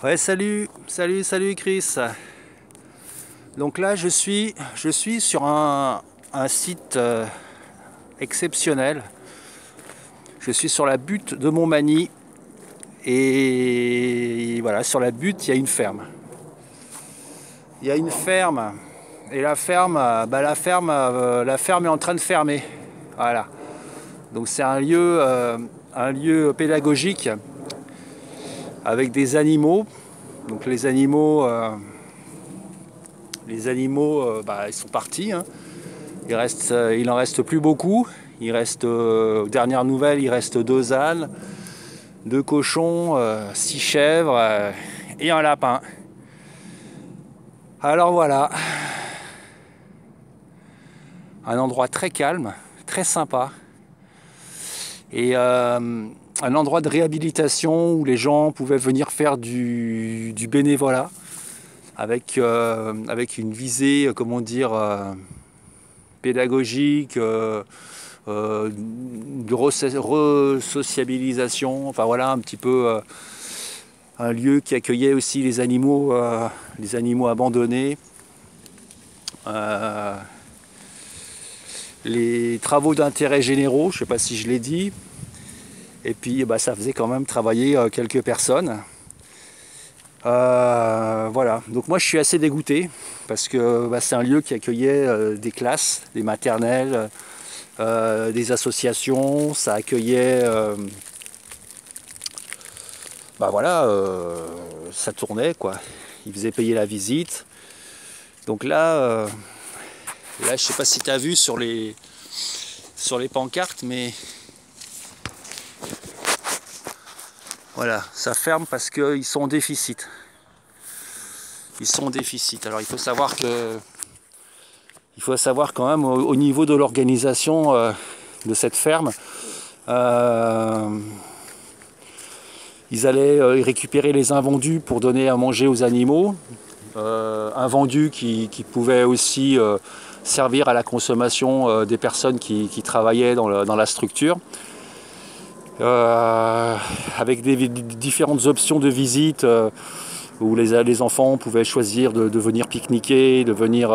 Ouais, salut Chris. Donc là, je suis sur un site exceptionnel. Je suis sur la butte de Montmagny et voilà, sur la butte, il y a une ferme. Il y a une ferme et la ferme est en train de fermer. Voilà. Donc c'est un lieu pédagogique avec des animaux. Donc les animaux, ils sont partis, hein. Il en reste plus beaucoup. Il reste, aux dernières nouvelles, il reste 2 ânes, 2 cochons, 6 chèvres et un lapin. Alors voilà, un endroit très calme, très sympa. Et un endroit de réhabilitation où les gens pouvaient venir faire du bénévolat avec une visée, pédagogique, de re-sociabilisation, enfin voilà un petit peu un lieu qui accueillait aussi les animaux abandonnés. Euh, les travaux d'intérêt généraux, je ne sais pas si je l'ai dit, et puis ça faisait quand même travailler quelques personnes. Voilà, donc moi je suis assez dégoûté parce que c'est un lieu qui accueillait des classes, des maternelles, des associations, ça accueillait, ça tournait quoi. Ils faisaient payer la visite. Donc là, je sais pas si tu as vu sur les pancartes, mais voilà, ça ferme parce qu'ils sont en déficit. Ils sont en déficit. Alors il faut savoir quand même au niveau de l'organisation de cette ferme, ils allaient récupérer les invendus pour donner à manger aux animaux. Invendus qui pouvaient aussi servir à la consommation des personnes qui travaillaient dans la structure. Avec des différentes options de visite où les enfants pouvaient choisir de venir pique-niquer, de venir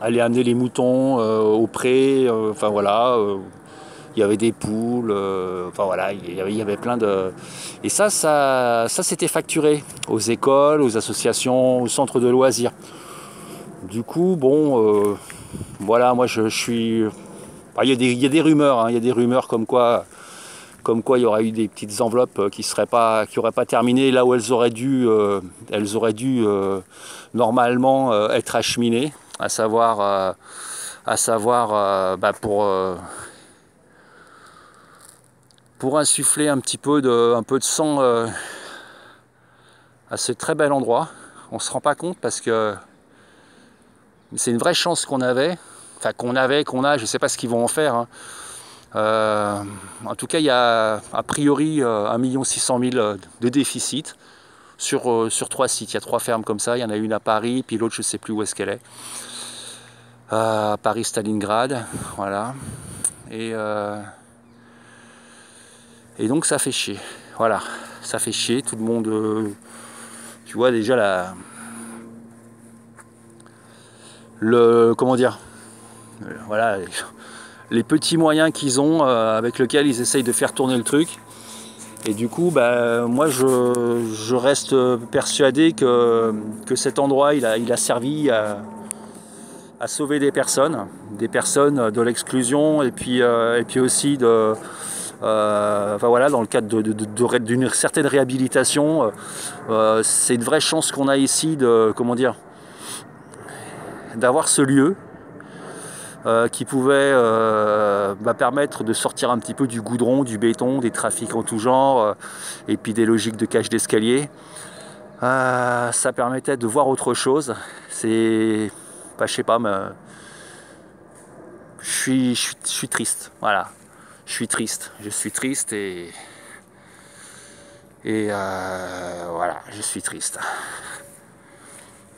aller amener les moutons au pré, enfin voilà, il y avait des poules, enfin voilà, il y avait plein de... Et ça c'était facturé aux écoles, aux associations, aux centres de loisirs. Du coup, bon, voilà, moi je suis... Il y a des rumeurs, hein, il y a des rumeurs comme quoi il y aurait eu des petites enveloppes qui n'auraient pas terminé là où elles auraient dû normalement être acheminées, à savoir pour insuffler un peu de sang à ce très bel endroit. On se rend pas compte parce que c'est une vraie chance qu'on avait, enfin qu'on a, je sais pas ce qu'ils vont en faire, hein. En tout cas, il y a a priori 1 600 000 de déficit sur 3 sites. Il y a 3 fermes comme ça. Il y en a une à Paris, puis l'autre, je ne sais plus où est-ce qu'elle est. À Paris-Stalingrad, voilà. Et donc, ça fait chier. Voilà, ça fait chier. Tout le monde, tu vois déjà comment dire, voilà. Les petits moyens qu'ils ont avec lesquels ils essayent de faire tourner le truc. Et du coup, moi je reste persuadé que cet endroit il a servi à sauver des personnes de l'exclusion et puis aussi dans le cadre d'une certaine réhabilitation. C'est une vraie chance qu'on a ici d'avoir ce lieu. Qui pouvait permettre de sortir un petit peu du goudron, du béton, des trafics en tout genre, et puis des logiques de cage d'escalier. Ça permettait de voir autre chose. Je sais pas, mais je suis triste. Voilà, je suis triste et voilà, je suis triste.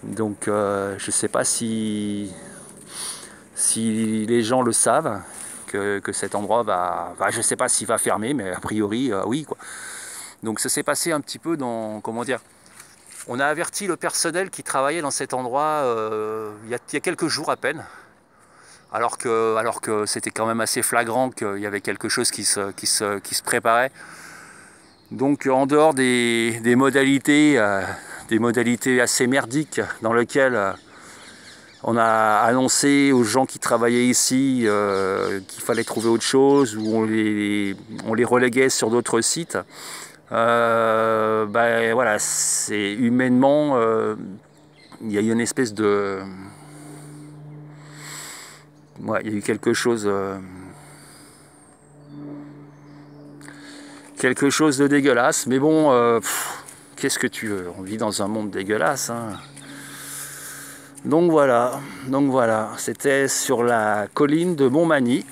Donc, je sais pas si les gens le savent, que cet endroit je ne sais pas s'il va fermer, mais a priori, oui, quoi. Donc ça s'est passé un petit peu dans, comment dire, on a averti le personnel qui travaillait dans cet endroit il y a quelques jours à peine, alors que c'était quand même assez flagrant qu'il y avait quelque chose qui se préparait. Donc en dehors des modalités assez merdiques dans lesquelles on a annoncé aux gens qui travaillaient ici qu'il fallait trouver autre chose, ou on les reléguait sur d'autres sites. Voilà, c'est humainement, il y a eu une espèce de... Ouais, il y a eu quelque chose de dégueulasse, mais bon, qu'est-ce que tu veux, on vit dans un monde dégueulasse, hein. Donc voilà, c'était sur la colline de Montmagny.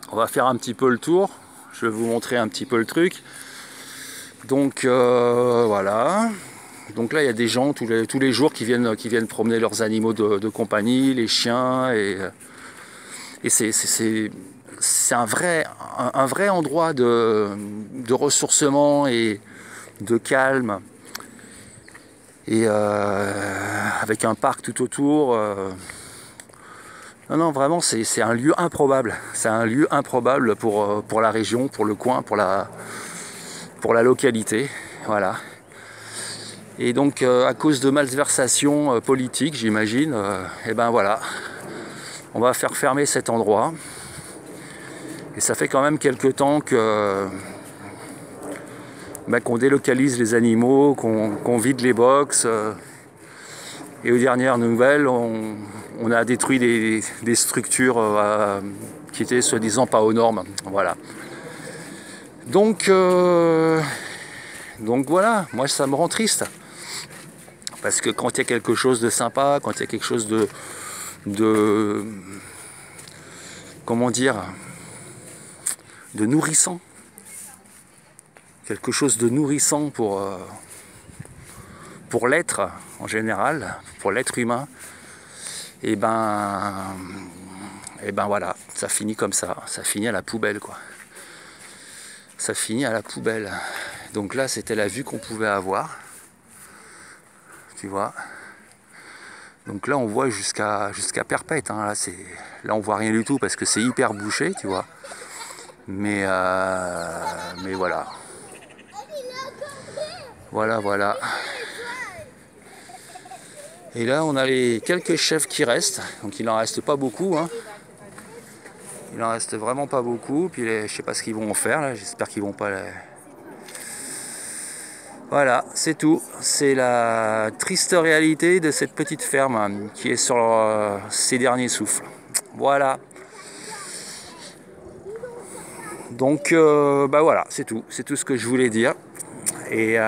On va faire un petit peu le tour, je vais vous montrer un petit peu le truc. Donc voilà, donc là il y a des gens tous les jours qui viennent promener leurs animaux de compagnie, les chiens, et c'est un vrai endroit de ressourcement et de calme. Et avec un parc tout autour. Non, vraiment, c'est un lieu improbable. C'est un lieu improbable pour la région, pour le coin, pour la localité. Voilà. Et donc, à cause de malversations politiques, j'imagine, et ben voilà, on va faire fermer cet endroit. Et ça fait quand même quelques temps qu'on délocalise les animaux, qu'on vide les box. Et aux dernières nouvelles, on a détruit des structures qui étaient soi-disant pas aux normes. Voilà. Donc voilà, moi ça me rend triste. Parce que quand il y a quelque chose de sympa, quand il y a quelque chose de comment dire, de nourrissant, quelque chose de nourrissant pour l'être en général, pour l'être humain, et ben voilà, ça finit comme ça finit à la poubelle, quoi. Ça finit à la poubelle. Donc là, c'était la vue qu'on pouvait avoir, tu vois. Donc là, on voit jusqu'à Perpète, hein. Là, on voit rien du tout parce que c'est hyper bouché, tu vois. Mais voilà. Voilà. Et là, on a les quelques chèvres qui restent. Donc il n'en reste pas beaucoup, hein. Il en reste vraiment pas beaucoup. Puis je sais pas ce qu'ils vont en faire là. J'espère qu'ils vont pas. Voilà, c'est tout. C'est la triste réalité de cette petite ferme qui est sur ses derniers souffles. Voilà. Donc, voilà, c'est tout. C'est tout ce que je voulais dire. Et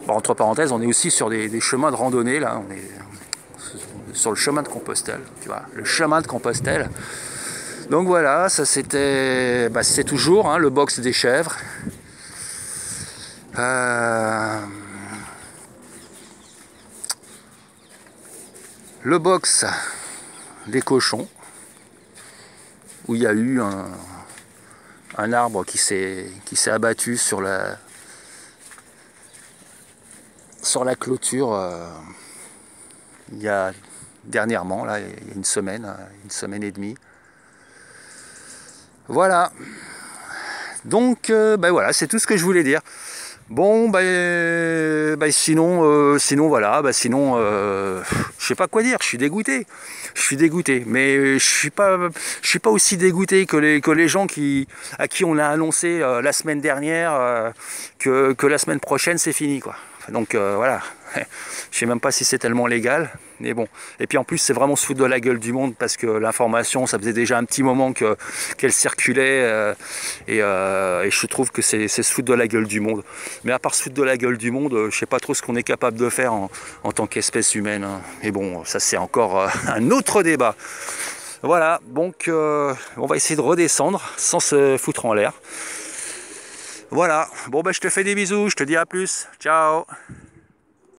entre parenthèses, on est aussi sur des chemins de randonnée là. On est sur le chemin de Compostelle, tu vois, le chemin de Compostelle. Donc voilà, ça c'était, c'est toujours le box des chèvres. Le box des cochons, où il y a eu un arbre qui s'est abattu sur la clôture il y a dernièrement, là, il y a une semaine et demie. Voilà. Donc, voilà, c'est tout ce que je voulais dire. Bon, sinon, voilà, sinon, je sais pas quoi dire. Je suis dégoûté, mais je suis pas aussi dégoûté que les gens à qui on a annoncé la semaine dernière que la semaine prochaine c'est fini, quoi. Donc voilà, je sais même pas si c'est tellement légal, mais bon. Et puis en plus, c'est vraiment se foutre de la gueule du monde parce que l'information, ça faisait déjà un petit moment qu'elle circulait et je trouve que c'est se foutre de la gueule du monde. Mais à part se foutre de la gueule du monde, je sais pas trop ce qu'on est capable de faire en tant qu'espèce humaine, hein. Mais bon, ça c'est encore un autre débat. Voilà, donc on va essayer de redescendre sans se foutre en l'air. Voilà, bon je te fais des bisous, je te dis à plus, ciao.